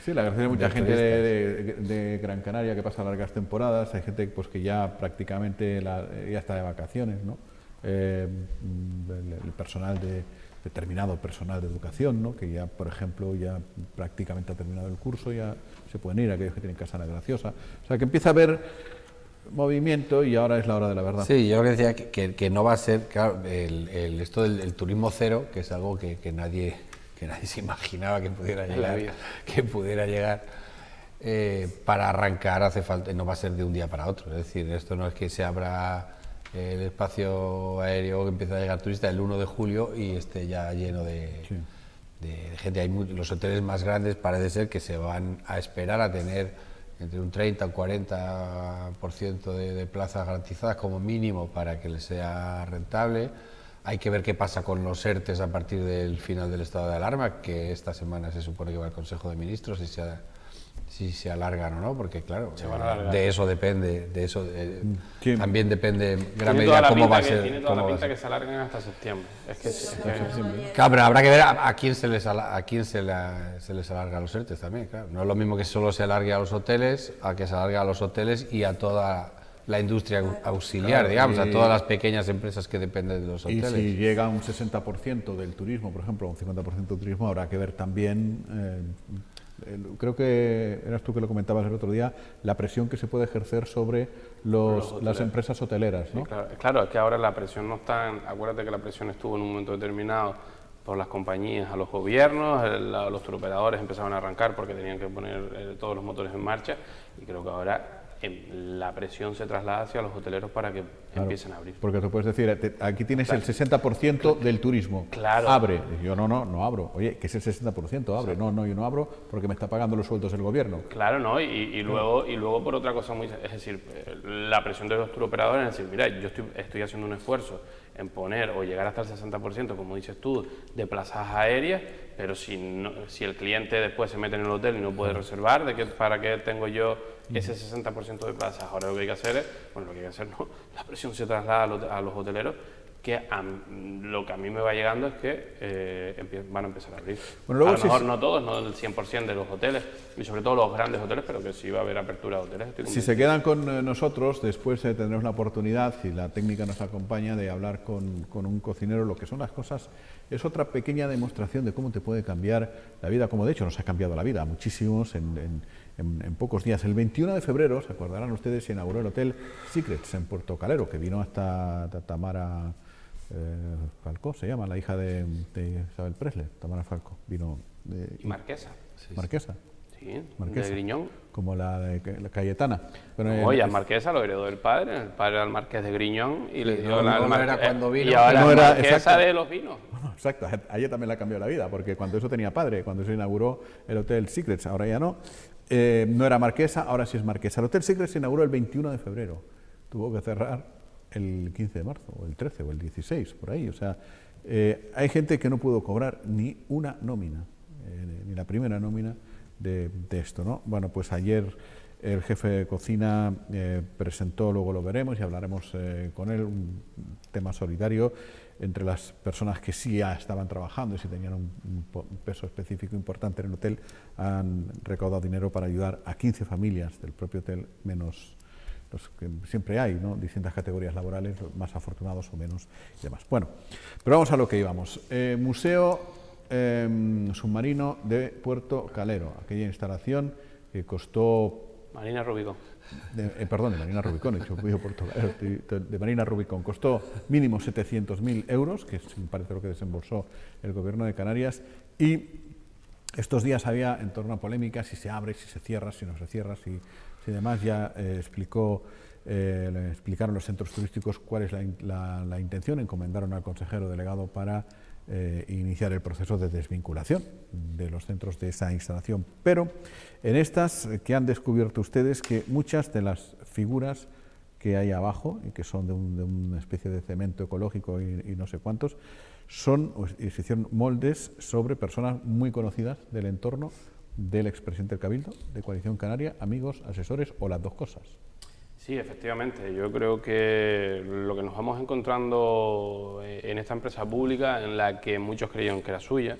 Sí, la gracia de mucha gente turistas. de Gran Canaria que pasa largas temporadas, hay gente pues que ya prácticamente ya está de vacaciones, ¿no? El personal determinado personal de educación, ¿no? Que ya, por ejemplo, ya prácticamente ha terminado el curso, ya se pueden ir, aquellos que tienen casa la graciosa. O sea, que empieza a haber movimiento y ahora es la hora de la verdad. Sí, yo lo que decía que no va a ser, claro, esto del turismo cero, que es algo que nadie se imaginaba que pudiera llegar, para arrancar hace falta, no va a ser de un día para otro. Es decir, esto no es que se abra el espacio aéreo, que empieza a llegar turistas el 1 de julio y esté ya lleno de gente. Los hoteles más grandes parece ser que se van a esperar a tener entre un 30 o 40% de plazas garantizadas como mínimo para que les sea rentable. Hay que ver qué pasa con los ERTEs a partir del final del estado de alarma, que esta semana se supone que va al Consejo de Ministros si se alargan o no, porque claro, de eso depende, también depende en gran medida cómo va a ser. Tiene toda la pinta que se alargan hasta septiembre. Claro, pero habrá que ver a quién se les alarga a los ERTEs también, claro. No es lo mismo que solo se alargue a los hoteles, a que se alargue a los hoteles y a toda la industria auxiliar, claro, digamos, a todas las pequeñas empresas que dependen de los hoteles. Y si llega a un 60% del turismo, por ejemplo, a un 50% del turismo, habrá que ver también, creo que eras tú que lo comentabas el otro día, la presión que se puede ejercer sobre las empresas hoteleras, ¿no? Sí, claro, es que ahora la presión no está, acuérdate que la presión estuvo en un momento determinado por las compañías a los gobiernos, los turoperadores empezaban a arrancar porque tenían que poner todos los motores en marcha, y creo que ahora la presión se traslada hacia los hoteleros para que empiecen a abrir. Porque tú puedes decir, aquí tienes el 60% del turismo, abre. Yo no abro. Oye, que es el 60%, abre. No, yo no abro porque me está pagando los sueldos el gobierno. Claro, ¿no? Y luego por otra cosa es decir, la presión de los turoperadores es decir, mira, yo estoy haciendo un esfuerzo en poner o llegar hasta el 60%, como dices tú, de plazas aéreas, pero si el cliente después se mete en el hotel y no puede reservar, ¿para qué tengo yo ese 60% de plazas? Ahora lo que hay que hacer es, la presión se traslada a los hoteleros, que lo que a mí me va llegando es que van a empezar a abrir. Bueno, a lo mejor no todos, no el 100% de los hoteles, y sobre todo los grandes hoteles, pero que sí va a haber apertura de hoteles. Si se quedan con nosotros, después tendremos la oportunidad, si la técnica nos acompaña, de hablar con un cocinero, lo que son las cosas. Es otra pequeña demostración de cómo te puede cambiar la vida, como de hecho nos ha cambiado la vida a muchísimos en pocos días. El 21 de febrero, se acordarán ustedes, se inauguró el Hotel Secrets en Puerto Calero, que vino hasta Tamara Falcó, se llama, la hija de Isabel Presley, Tamara Falcó, vino y Marquesa. Marquesa. Sí, Marquesa, de Griñón. Como la Cayetana. Bueno, a Marquesa lo heredó el padre era el Marqués de Griñón y le dio cuando vino. Y ahora la Marquesa de los vinos. Bueno, exacto, a ella también le cambió la vida, porque cuando eso tenía padre, cuando se inauguró el Hotel Secrets, ahora ya no. No era Marquesa, ahora sí es Marquesa. El Hotel Secrets se inauguró el 21 de febrero. Tuvo que cerrar el 15 de marzo, o el 13, o el 16, por ahí. O sea, hay gente que no pudo cobrar ni una nómina, ni la primera nómina de esto, ¿no? Bueno, pues ayer el jefe de cocina presentó, luego lo veremos y hablaremos con él, un tema solidario entre las personas que sí ya estaban trabajando y si tenían un peso específico importante en el hotel. Han recaudado dinero para ayudar a 15 familias del propio hotel, menos los que siempre hay, ¿no? Distintas categorías laborales, más afortunados o menos y demás. Bueno, pero vamos a lo que íbamos. Museo Submarino de Puerto Calero, aquella instalación que costó... Marina Rubicón. Perdón, de Marina Rubicón, he dicho Puerto Calero, de Marina Rubicón, costó mínimo 700.000 euros, que es, parece lo que desembolsó el gobierno de Canarias, y estos días había en torno a polémica si se abre, si se cierra, si no se cierra, si demás. Ya explicaron los centros turísticos cuál es la intención, encomendaron al consejero delegado para iniciar el proceso de desvinculación de los centros de esa instalación. Pero en estas, que han descubierto ustedes que muchas de las figuras que hay abajo, y que son de una especie de cemento ecológico y no sé cuántos, se hicieron moldes sobre personas muy conocidas del entorno del expresidente del Cabildo, de Coalición Canaria, amigos, asesores o las dos cosas. Sí, efectivamente. Yo creo que lo que nos vamos encontrando en esta empresa pública, en la que muchos creían que era suya,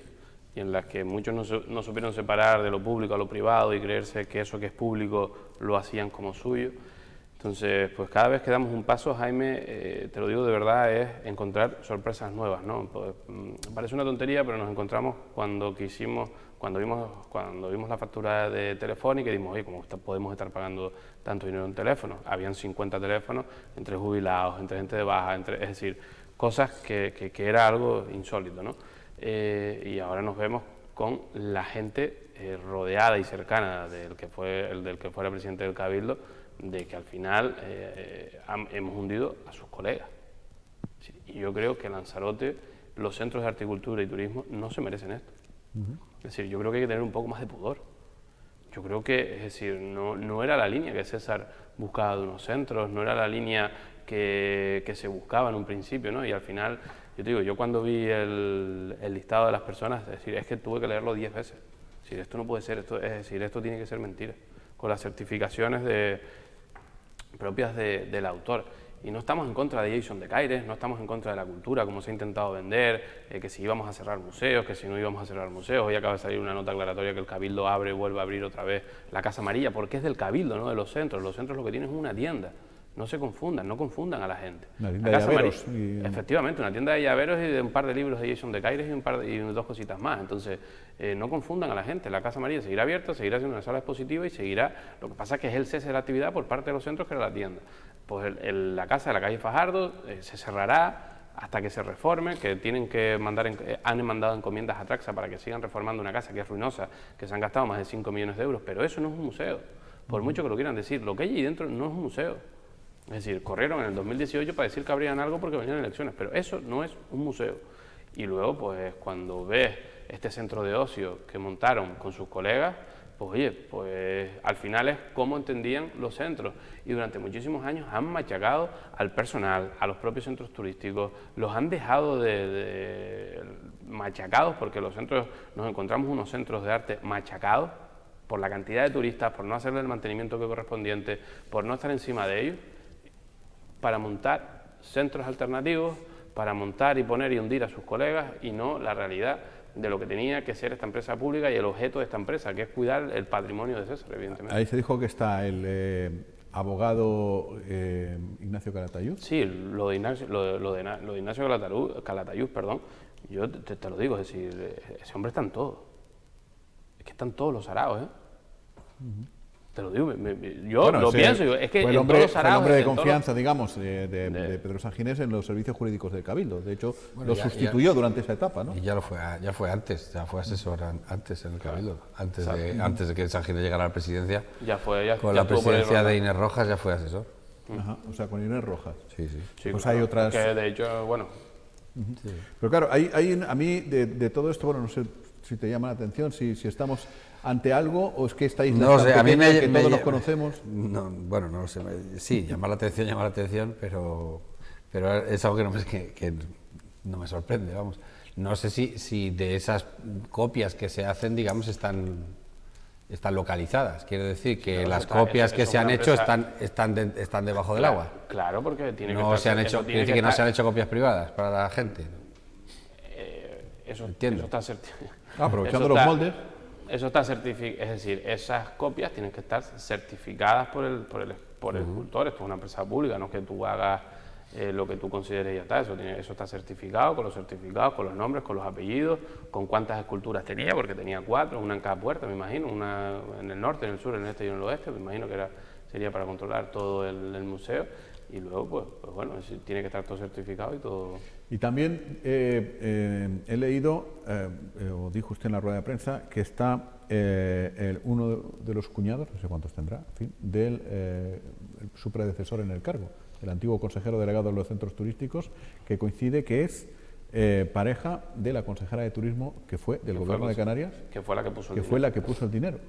y en las que muchos no supieron separar de lo público a lo privado y creerse que eso que es público lo hacían como suyo. Entonces, pues cada vez que damos un paso, Jaime, te lo digo de verdad, es encontrar sorpresas nuevas, ¿no? Pues, parece una tontería, pero nos encontramos cuando vimos la factura de Telefónica y dijimos, oye, ¿cómo podemos estar pagando tanto dinero en teléfono? Habían 50 teléfonos entre jubilados, entre gente de baja, es decir, cosas que era algo insólito, ¿no? Y ahora nos vemos con la gente rodeada y cercana del que fuera presidente del Cabildo, de que al final hemos hundido a sus colegas. Sí, y yo creo que Lanzarote, los centros de horticultura y turismo no se merecen esto. Es decir, yo creo que hay que tener un poco más de pudor. Yo creo que, es decir, no era la línea que César buscaba de unos centros, no era la línea que se buscaba en un principio, ¿no? Y al final, yo te digo, yo cuando vi el listado de las personas, es decir, es que tuve que leerlo 10 veces. Es decir, esto no puede ser, es decir, esto tiene que ser mentira. Con las certificaciones propias del autor. Y no estamos en contra de Jason de Caires, no estamos en contra de la cultura, como se ha intentado vender, que si íbamos a cerrar museos, que si no íbamos a cerrar museos. Hoy acaba de salir una nota aclaratoria que el Cabildo vuelve a abrir otra vez la Casa Amarilla, porque es del Cabildo, no de los centros. Los centros lo que tienen es una tienda. No se confundan, no confundan a la gente. Una tienda de llaveros. Efectivamente, una tienda de llaveros y de un par de libros de Jason de Caires y dos cositas más. Entonces, no confundan a la gente. La Casa Amarilla seguirá abierta, seguirá siendo una sala expositiva y seguirá. Lo que pasa es que es el cese de la actividad por parte de los centros, que era la tienda. Pues la casa de la calle Fajardo se cerrará hasta que se reforme, que han mandado encomiendas a Traxa para que sigan reformando una casa que es ruinosa, que se han gastado más de 5 millones de euros, pero eso no es un museo. Por mucho que lo quieran decir, lo que hay ahí dentro no es un museo. Es decir, corrieron en el 2018 para decir que abrían algo porque venían elecciones, pero eso no es un museo. Y luego, pues cuando ves este centro de ocio que montaron con sus colegas, pues oye, pues al final es cómo entendían los centros. Y durante muchísimos años han machacado al personal, a los propios centros turísticos, los han dejado machacados, porque los centros, nos encontramos unos centros de arte machacados por la cantidad de turistas, por no hacerle el mantenimiento que correspondiente, por no estar encima de ellos, para montar centros alternativos, para montar y poner y hundir a sus colegas, y no la realidad de lo que tenía que ser esta empresa pública y el objeto de esta empresa, que es cuidar el patrimonio de César, evidentemente. Ahí se dijo que está el abogado Ignacio Calatayud. Sí, lo de Ignacio Calatayud, perdón, yo te lo digo, es decir, ese hombre está en todo. Es que están todos los araos, ¿eh? Te lo digo, yo lo pienso, es que fue en todos los araos... Fue el hombre de confianza, digamos, de Pedro Sanginés en los servicios jurídicos del Cabildo. De hecho, lo sustituyó durante esa etapa, ¿no? Y ya fue antes, ya fue asesor antes en el Cabildo. Antes de que Sanginés llegara a la presidencia. Con la presidencia de Inés Rojas ya fue asesor. Ajá, o sea, con Inés Rojas. Sí, sí. Pues claro, hay otras... Que de hecho, bueno... Sí. Pero claro, a mí de todo esto, bueno, no sé si te llama la atención, si estamos ante algo o es que esta isla no sé, a mí que todos nos conocemos. No, bueno, no lo sé. Sí, llama la atención, pero es algo que no me sorprende, vamos. No sé si de esas copias que se hacen, digamos, están localizadas. Quiero decir que claro, las copias que se han hecho están debajo del agua. Claro, porque no se han hecho, quiere decir que no se han hecho copias privadas para la gente. Eso entiendo. Eso está certificado. Aprovechando los moldes. Eso está certificado, es decir, esas copias tienen que estar certificadas por el escultor. Esto es una empresa pública, no es que tú hagas lo que tú consideres y ya está. Eso está certificado, con los certificados, con los nombres, con los apellidos, con cuántas esculturas tenía, porque tenía 4, una en cada puerta, me imagino, una en el norte, en el sur, en el este y en el oeste. Me imagino que sería para controlar todo el museo. Y luego, pues bueno, tiene que estar todo certificado y todo. Y también he leído, o dijo usted en la rueda de prensa, que está uno de los cuñados, no sé cuántos tendrá, en fin, su predecesor en el cargo, el antiguo consejero delegado de los centros turísticos, que coincide que es pareja de la consejera de turismo que fue del gobierno de Canarias, que fue la que puso el dinero. Fue la que puso el dinero.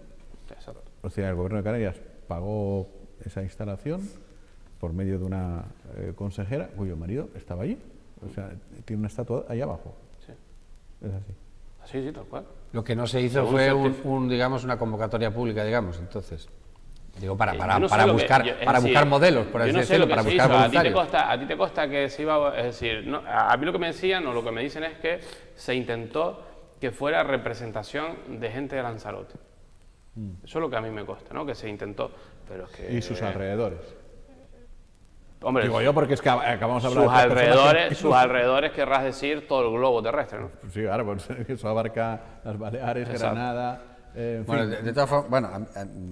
Exacto. O sea, el gobierno de Canarias pagó esa instalación por medio de una consejera cuyo marido estaba allí. O sea, tiene una estatua ahí abajo. Sí. Es así. Sí, tal cual. Lo que no se hizo fue digamos, una convocatoria pública, digamos, entonces. Digo, para buscar modelos, por así decirlo, para buscar voluntarios. ¿A ti te consta que se iba? Es decir, no, a mí lo que me decían, o lo que me dicen es que se intentó que fuera representación de gente de Lanzarote. Eso es lo que a mí me consta, ¿no? Que se intentó, pero es que... Y sus alrededores. Hombre, Digo yo porque es que acabamos de hablar sus de tres personas alrededores, sus alrededores querrás decir todo el globo terrestre, ¿no? Sí, claro, pues eso abarca las Baleares, Exacto. Granada... en Bueno, fin. de todas formas, bueno,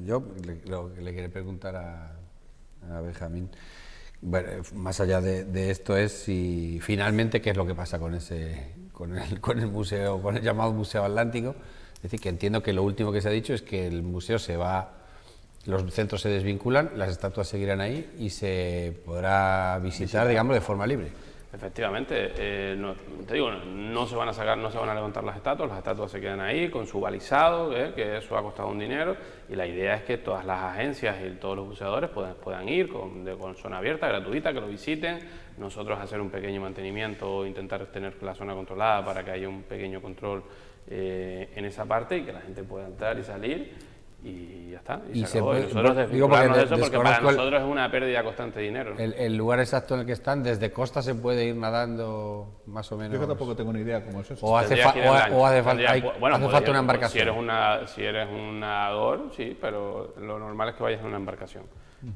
yo lo que le quería preguntar a Benjamín, bueno, más allá de esto es si finalmente qué es lo que pasa con el museo, con el llamado Museo Atlántico. Es decir, que entiendo que lo último que se ha dicho es que el museo se va, los centros se desvinculan, las estatuas seguirán ahí y se podrá visitar, digamos, de forma libre. Efectivamente, te digo, no se van a sacar, no se van a levantar las estatuas se quedan ahí con su balizado, que eso ha costado un dinero, y la idea es que todas las agencias y todos los buceadores puedan ir con zona abierta, gratuita, que lo visiten, nosotros hacer un pequeño mantenimiento, intentar tener la zona controlada para que haya un pequeño control en esa parte y que la gente pueda entrar y salir. Y ya está, y se acabó. Y nosotros desvincularnos de eso porque para nosotros es una pérdida constante de dinero, ¿no? El lugar exacto en el que están, desde costa se puede ir nadando más o menos. Yo que tampoco tengo ni idea cómo es eso. O hace falta una embarcación. Si eres un nadador, sí, pero lo normal es que vayas en una embarcación,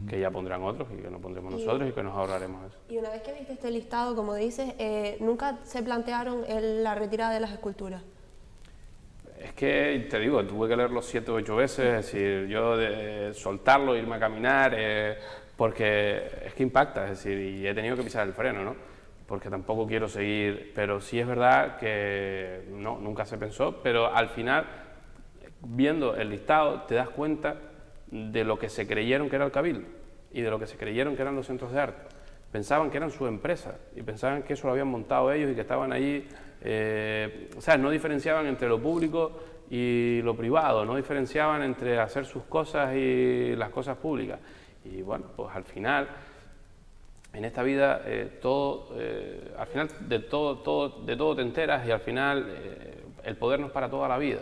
que ya pondrán otros y que no pondremos nosotros y que nos ahorraremos eso. Y una vez que viste este listado, como dices, ¿nunca se plantearon la retirada de las esculturas? Es que, te digo, tuve que leerlo 7 o 8 veces, es decir, yo soltarlo, irme a caminar, porque es que impacta, es decir, y he tenido que pisar el freno, ¿no? Porque tampoco quiero seguir, pero sí es verdad que no, nunca se pensó, pero al final, viendo el listado, te das cuenta de lo que se creyeron que era el Cabildo y de lo que se creyeron que eran los centros de arte. Pensaban que eran su empresa y pensaban que eso lo habían montado ellos y que estaban allí. O sea, no diferenciaban entre lo público y lo privado, no diferenciaban entre hacer sus cosas y las cosas públicas. Y bueno, pues al final, en esta vida, al final de todo te enteras y al final el poder no es para toda la vida.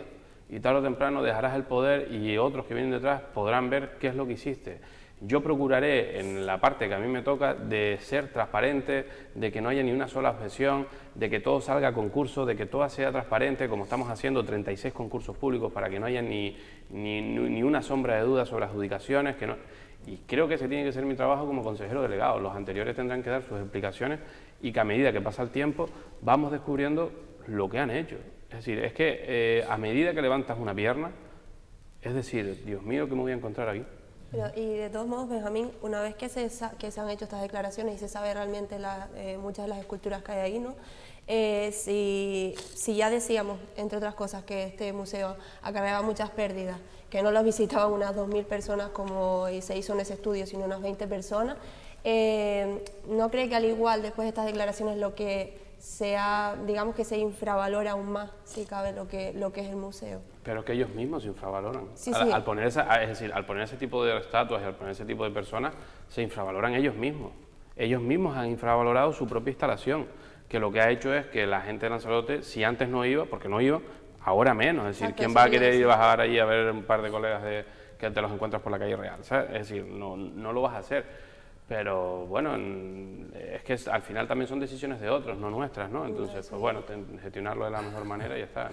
Y tarde o temprano dejarás el poder y otros que vienen detrás podrán ver qué es lo que hiciste. Yo procuraré, en la parte que a mí me toca, de ser transparente, de que no haya ni una sola objeción, de que todo salga a concurso, de que todo sea transparente, como estamos haciendo 36 concursos públicos para que no haya ni una sombra de duda sobre adjudicaciones. Y creo que ese tiene que ser mi trabajo como consejero delegado. Los anteriores tendrán que dar sus explicaciones y que a medida que pasa el tiempo vamos descubriendo lo que han hecho. Es decir, es que a medida que levantas una pierna, es decir, Dios mío, ¿qué me voy a encontrar aquí? Pero, y de todos modos, Benjamín, una vez que se han hecho estas declaraciones y se sabe realmente muchas de las esculturas que hay ahí, ¿no? Si ya decíamos, entre otras cosas, que este museo acarreaba muchas pérdidas, que no los visitaban unas 2.000 personas como se hizo en ese estudio, sino unas 20 personas, ¿no cree que al igual después de estas declaraciones lo que digamos que se infravalora aún más, si cabe, lo que es el museo? Pero que ellos mismos se infravaloran. Sí, al poner ese tipo de estatuas y al poner ese tipo de personas, se infravaloran ellos mismos. Ellos mismos han infravalorado su propia instalación, que lo que ha hecho es que la gente de Lanzarote, si antes no iba, porque no iba, ahora menos. Es decir, Exacto, ¿quién sí, va a querer sí. ir a bajar allí a ver un par de colegas que te los encuentras por la calle real? ¿Sabes? Es decir, no lo vas a hacer. Pero bueno, es que al final también son decisiones de otros, no nuestras, ¿no? Entonces, pues bueno, gestionarlo de la mejor manera y ya está.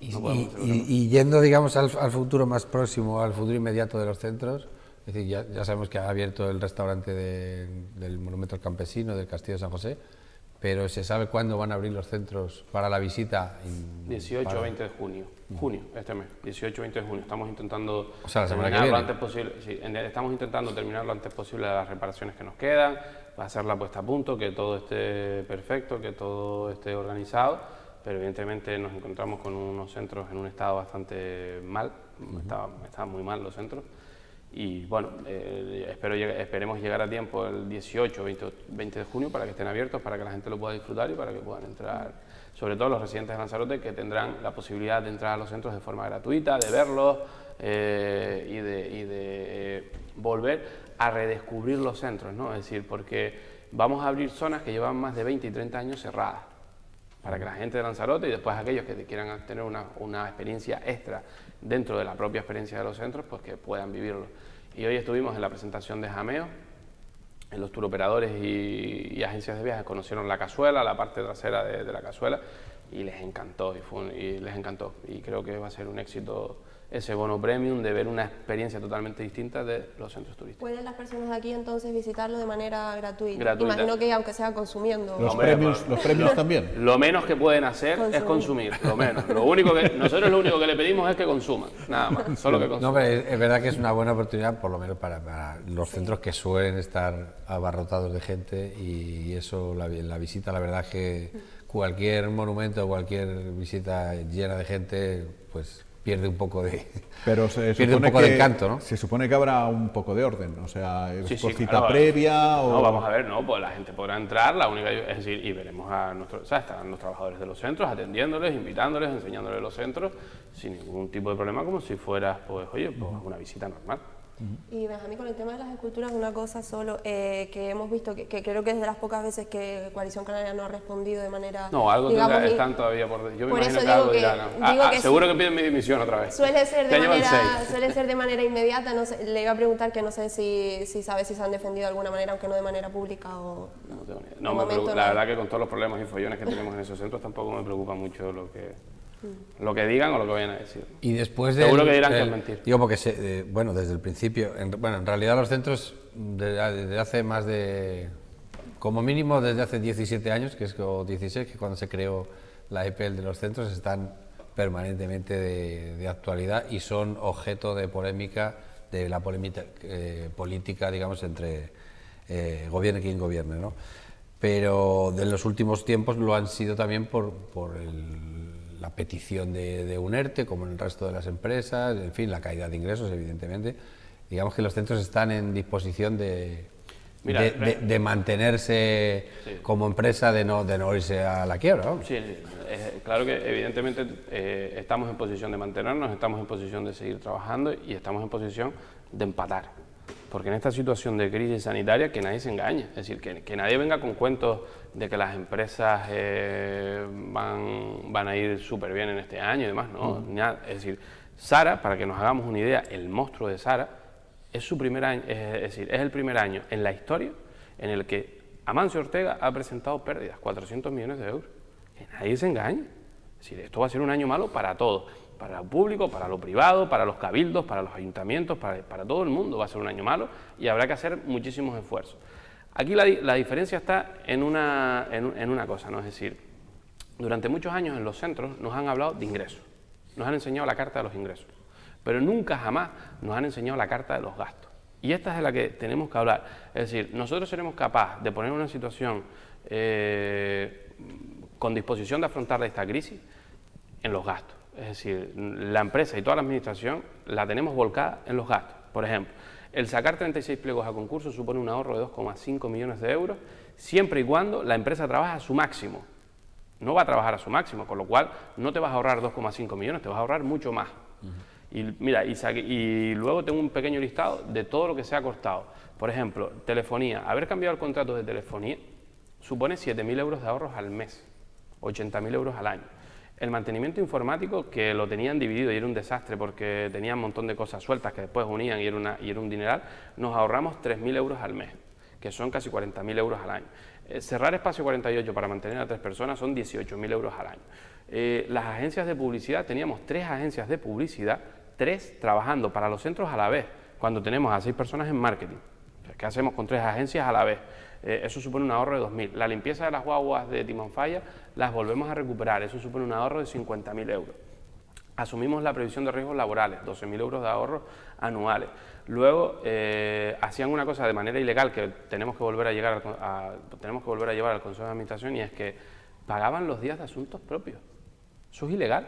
Y yendo, digamos, al futuro más próximo, al futuro inmediato de los centros, es decir, ya sabemos que ha abierto el restaurante del Monumento al Campesino, del Castillo de San José, pero ¿se sabe cuándo van a abrir los centros para la visita? 18 o 20 de junio. Junio, este mes, 18 o 20 de junio. Estamos intentando terminar lo antes posible. Sí, estamos intentando terminar lo antes posible las reparaciones que nos quedan, hacer la puesta a punto, que todo esté perfecto, que todo esté organizado, pero evidentemente nos encontramos con unos centros en un estado bastante mal, estaban muy mal los centros. Y bueno, esperemos llegar a tiempo el 18 o 20 de junio para que estén abiertos, para que la gente lo pueda disfrutar y para que puedan entrar, sobre todo los residentes de Lanzarote, que tendrán la posibilidad de entrar a los centros de forma gratuita, de verlos y de volver a redescubrir los centros, ¿no? Es decir, porque vamos a abrir zonas que llevan más de 20 y 30 años cerradas, para que la gente de Lanzarote y después aquellos que quieran tener una experiencia extra dentro de la propia experiencia de los centros, pues que puedan vivirlo. Y hoy estuvimos en la presentación de Jameo, en los turoperadores y agencias de viajes conocieron la cazuela, la parte trasera de la cazuela, y les encantó, y les encantó. Y creo que va a ser un éxito ese bono premium de ver una experiencia totalmente distinta de los centros turísticos. ¿Pueden las personas de aquí entonces visitarlo de manera gratuita? Gratuita. Imagino que aunque sea consumiendo. Los Hombre, premios también. Lo menos que pueden hacer es consumir, lo menos. Nosotros lo único que le pedimos es que consuman, nada más, solo que consuman. No, pero es verdad que es una buena oportunidad, por lo menos para los centros que suelen estar abarrotados de gente, y eso, la visita, la verdad es que cualquier monumento, cualquier visita llena de gente, pues pierde un poco de, Pero pierde un poco de encanto, ¿no? Se supone que habrá un poco de orden, o sea, ¿es Sí, por sí, cita claro. previa o...? No, vamos a ver, no, pues la gente podrá entrar, es decir, y veremos a nuestros, ¿sabes? Estarán los trabajadores de los centros atendiéndoles, invitándoles, enseñándoles los centros, sin ningún tipo de problema, como si fueras, pues, oye, pues una visita normal. Y Benjamín, con el tema de las esculturas, una cosa solo que hemos visto, que creo que es de las pocas veces que Coalición Canaria no ha respondido de manera... No, algo digamos, están todavía por... Yo me por imagino eso que algo digo que- dirán. digo que seguro que piden mi dimisión otra vez. Suele ser Ya de llevan manera, 6. suele ser de manera inmediata, no sé, le iba a preguntar que no sé si sabes si se han defendido de alguna manera, aunque no de manera pública o... No tengo ni idea. De No, momento la no. verdad que con todos los problemas y follones que tenemos en esos centros tampoco me preocupa mucho lo que digan o lo que vayan a decir. Y después Seguro que dirán que es mentir. Digo, porque bueno, desde el principio, en realidad los centros desde hace más de, como mínimo desde hace 17 años, que es o 16, que cuando se creó la EPL de los centros, están permanentemente de actualidad y son objeto de polémica, de la polémica política, digamos, entre gobierne quien gobierne, ¿no? Pero de los últimos tiempos lo han sido también por la petición de un ERTE, como en el resto de las empresas, en fin, la caída de ingresos, evidentemente. Digamos que los centros están en disposición de mantenerse como empresa, de no irse a la quiebra, ¿no? Sí, claro que evidentemente estamos en posición de mantenernos, estamos en posición de seguir trabajando y estamos en posición de empatar. Porque en esta situación de crisis sanitaria que nadie se engañe, es decir, que nadie venga con cuentos de que las empresas van a ir súper bien en este año y demás, no, nada. Es decir, Zara, para que nos hagamos una idea, el monstruo de Zara es su primer año, es decir, es el primer año en la historia en el que Amancio Ortega ha presentado pérdidas, 400 millones de euros. Que nadie se engañe. Es decir, esto va a ser un año malo para todos, para lo público, para lo privado, para los cabildos, para los ayuntamientos, para todo el mundo va a ser un año malo y habrá que hacer muchísimos esfuerzos. Aquí la diferencia está en una cosa, ¿no? Es decir, durante muchos años en los centros nos han hablado de ingresos, nos han enseñado la carta de los ingresos, pero nunca jamás nos han enseñado la carta de los gastos. Y esta es de la que tenemos que hablar. Es decir, nosotros seremos capaces de poner una situación con disposición de afrontar esta crisis en los gastos. Es decir, la empresa y toda la administración la tenemos volcada en los gastos. Por ejemplo, el sacar 36 pliegos a concurso supone un ahorro de 2,5 millones de euros, siempre y cuando la empresa trabaja a su máximo. No va a trabajar a su máximo, con lo cual no te vas a ahorrar 2,5 millones, te vas a ahorrar mucho más. Y mira, y luego tengo un pequeño listado de todo lo que se ha costado. Por ejemplo, telefonía. Haber cambiado el contrato de telefonía supone 7.000 euros de ahorros al mes, 80.000 euros al año. El mantenimiento informático, que lo tenían dividido y era un desastre porque tenían un montón de cosas sueltas que después unían y era un dineral, nos ahorramos 3.000 euros al mes, que son casi 40.000 euros al año. Cerrar espacio 48 para mantener a 3 personas son 18.000 euros al año. Las agencias de publicidad, teníamos 3 agencias de publicidad, 3 trabajando para los centros a la vez, cuando tenemos a 6 personas en marketing. ¿Qué hacemos con 3 agencias a la vez? Eso supone un ahorro de 2.000. La limpieza de las guaguas de Timanfaya las volvemos a recuperar, eso supone un ahorro de 50.000 euros. Asumimos la previsión de riesgos laborales, 12.000 euros de ahorros anuales. Luego hacían una cosa de manera ilegal que tenemos que volver a llevar al Consejo de Administración, y es que pagaban los días de asuntos propios. Eso es ilegal.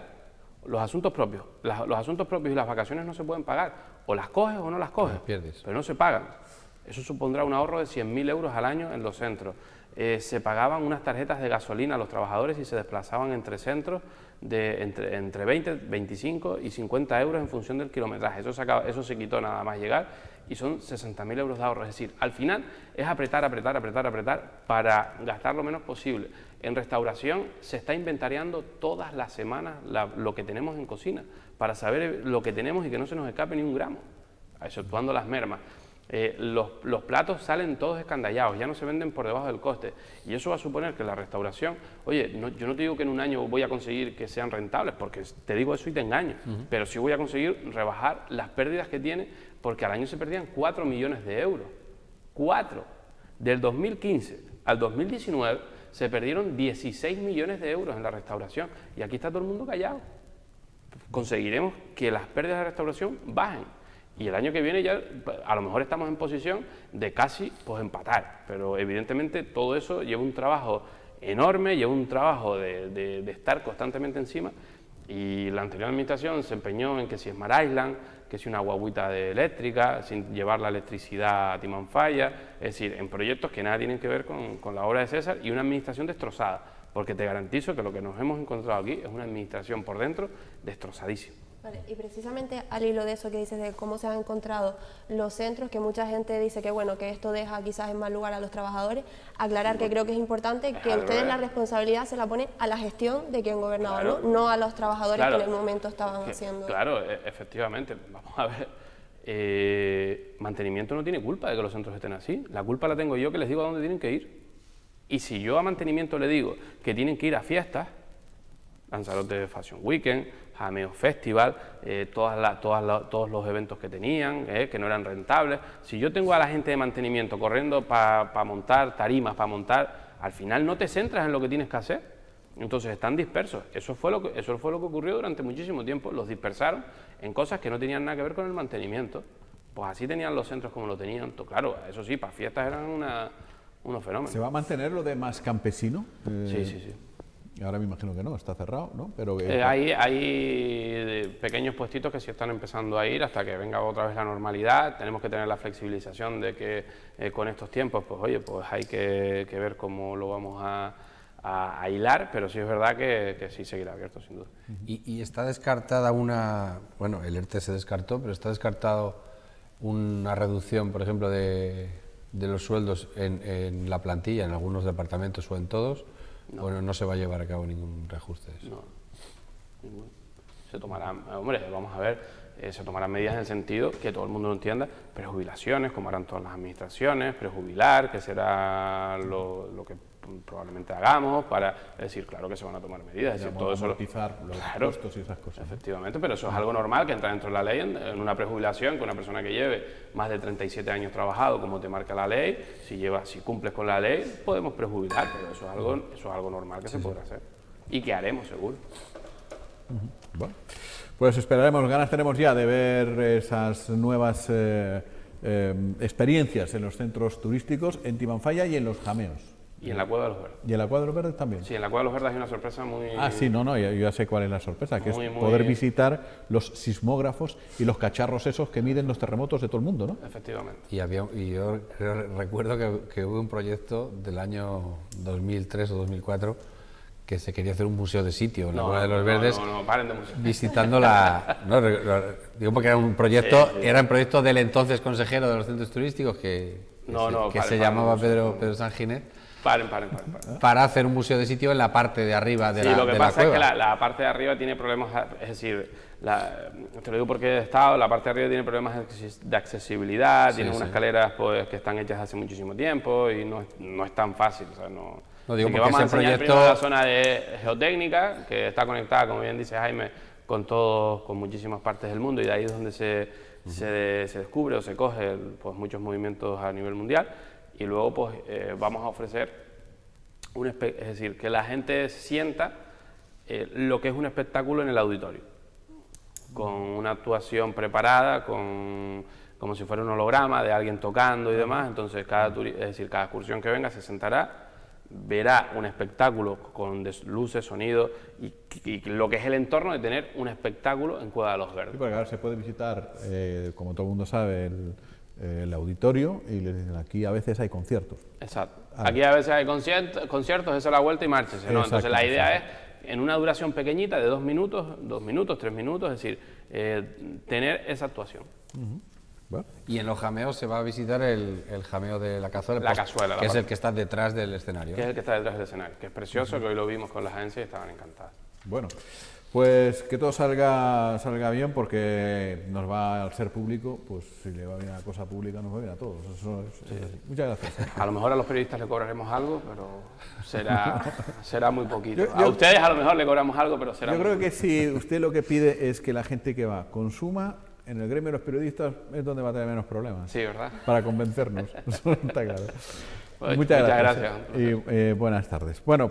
Los asuntos propios y las vacaciones no se pueden pagar. O las coges o no las coges, pierdes. pero no se pagan. Eso supondrá un ahorro de 100.000 euros al año en los centros. Se pagaban unas tarjetas de gasolina a los trabajadores y se desplazaban entre centros entre 20, 25 y 50 euros en función del kilometraje. Eso se quitó nada más llegar y son 60.000 euros de ahorro. Es decir, al final es apretar para gastar lo menos posible. En restauración se está inventariando todas las semanas lo que tenemos en cocina para saber lo que tenemos y que no se nos escape ni un gramo, exceptuando las mermas. Los platos salen todos escandallados, ya no se venden por debajo del coste. Y eso va a suponer que la restauración, oye, yo no te digo que en un año voy a conseguir que sean rentables, porque te digo eso y te engaño, pero sí voy a conseguir rebajar las pérdidas que tiene, porque al año se perdían 4 millones de euros. 4. Del 2015 al 2019 se perdieron 16 millones de euros en la restauración. Y aquí está todo el mundo callado. Conseguiremos que las pérdidas de restauración bajen. Y el año que viene ya a lo mejor estamos en posición de casi pues empatar, pero evidentemente todo eso lleva un trabajo enorme, lleva un trabajo de estar constantemente encima, y la anterior administración se empeñó en que si Smart Island, que si una guaguita de eléctrica, sin llevar la electricidad a Timanfaya, es decir, en proyectos que nada tienen que ver con la obra de César, y una administración destrozada, porque te garantizo que lo que nos hemos encontrado aquí es una administración por dentro destrozadísima. Vale, y precisamente al hilo de eso que dices de cómo se han encontrado los centros, que mucha gente dice que bueno, que esto deja quizás en mal lugar a los trabajadores, aclarar que creo que es importante que ustedes la responsabilidad se la ponen a la gestión de quien gobernaba, Claro. ¿no? A los trabajadores Claro. que en el momento estaban haciendo. Claro, efectivamente. Vamos a ver. Mantenimiento no tiene culpa de que los centros estén así. La culpa la tengo yo, que les digo a dónde tienen que ir. Y si yo a mantenimiento le digo que tienen que ir a fiestas, Lanzarote Fashion Weekend, Jameo Festival, todos los eventos que tenían, que no eran rentables. Si yo tengo a la gente de mantenimiento corriendo para montar tarimas, para montar, al final no te centras en lo que tienes que hacer. Entonces están dispersos. Eso fue lo que ocurrió durante muchísimo tiempo. Los dispersaron en cosas que no tenían nada que ver con el mantenimiento. Pues así tenían los centros como lo tenían. Claro, eso sí, para fiestas eran unos fenómenos. ¿Se va a mantener lo de más campesino? Sí. Ahora me imagino que no, está cerrado, ¿no? Pero Hay pequeños puestitos que sí están empezando a ir hasta que venga otra vez la normalidad. Tenemos que tener la flexibilización de que con estos tiempos, pues oye, pues hay que ver cómo lo vamos a hilar, pero sí es verdad que sí seguirá abierto, sin duda. Y está descartada bueno, el ERTE se descartó, pero está descartado una reducción, por ejemplo, de los sueldos en la plantilla, en algunos departamentos o en todos. No. Bueno, no se va a llevar a cabo ningún reajuste de eso. No, ninguno. Se tomarán, hombre, vamos a ver, se tomarán medidas en el sentido que todo el mundo lo entienda, prejubilaciones, como harán todas las administraciones, prejubilar, que será lo que probablemente hagamos, es decir, claro que se van a tomar medidas, es decir, todo eso amortizar los costos y esas cosas. Efectivamente, pero eso es algo normal que entra dentro de la ley, en una prejubilación, que una persona que lleve más de 37 años trabajado, como te marca la ley, si cumples con la ley, podemos prejubilar, pero eso es algo normal que se podrá hacer y que haremos, seguro. Bueno, pues esperaremos, ganas tenemos ya de ver esas nuevas experiencias en los centros turísticos, en Timanfaya y en los Jameos. Y en la Cueva de los Verdes. ¿Y en la Cueva de los Verdes también? Sí, en la Cueva de los Verdes hay una sorpresa muy... Ah, sí, yo ya sé cuál es la sorpresa, que es muy poder visitar los sismógrafos y los cacharros esos que miden los terremotos de todo el mundo, ¿no? Efectivamente. Y yo recuerdo que hubo un proyecto del año 2003 o 2004 que se quería hacer un museo de sitio en la Cueva de los Verdes, no, paren de museo. visitando digo porque era un proyecto, era un proyecto del entonces consejero de los centros turísticos que se llamaba Pedro Sanginés. Paren. Para hacer un museo de sitio en la parte de arriba de la cueva. Sí, lo que pasa es que la parte de arriba tiene problemas, es decir, te lo digo porque he estado, la parte de arriba tiene problemas de accesibilidad, tiene unas escaleras pues, que están hechas hace muchísimo tiempo y no es tan fácil, o sea, digo, así que vamos a enseñar primero la zona de geotécnica, que está conectada, como bien dice Jaime, con muchísimas partes del mundo, y de ahí es donde se descubre o se coge pues, muchos movimientos a nivel mundial. Y luego pues vamos a ofrecer, es decir, que la gente sienta lo que es un espectáculo en el auditorio, con una actuación preparada, como si fuera un holograma de alguien tocando y demás. Entonces cada excursión que venga se sentará, verá un espectáculo con luces, sonido y lo que es el entorno de tener un espectáculo en Cueva de los Verdes. Sí, porque ahora se puede visitar, como todo el mundo sabe, el auditorio, y aquí a veces hay conciertos. Exacto. Aquí a veces hay conciertos, es a la vuelta y márchese, ¿no? Entonces la idea es, en una duración pequeñita de 2 minutos, 3 minutos, es decir, tener esa actuación. Bueno. Y en los jameos se va a visitar el jameo de la Cazuela, La Cazuela, que es el que está detrás del escenario. Que es el que está detrás del escenario, que es precioso, que hoy lo vimos con las agencias y estaban encantadas. Bueno, Pues que todo salga bien, porque nos va al ser público, pues si le va bien a la cosa pública, nos va bien a todos. Eso es así. Muchas gracias. A lo mejor a los periodistas le cobraremos algo, pero será muy poquito. A ustedes a lo mejor le cobramos algo, pero será Yo muy creo poquito. que si usted lo que pide es que la gente que va consuma, en el gremio de los periodistas es donde va a tener menos problemas. Sí, ¿verdad? Para convencernos. Eso está claro. Pues, Muchas gracias. gracias. Y buenas tardes. Bueno.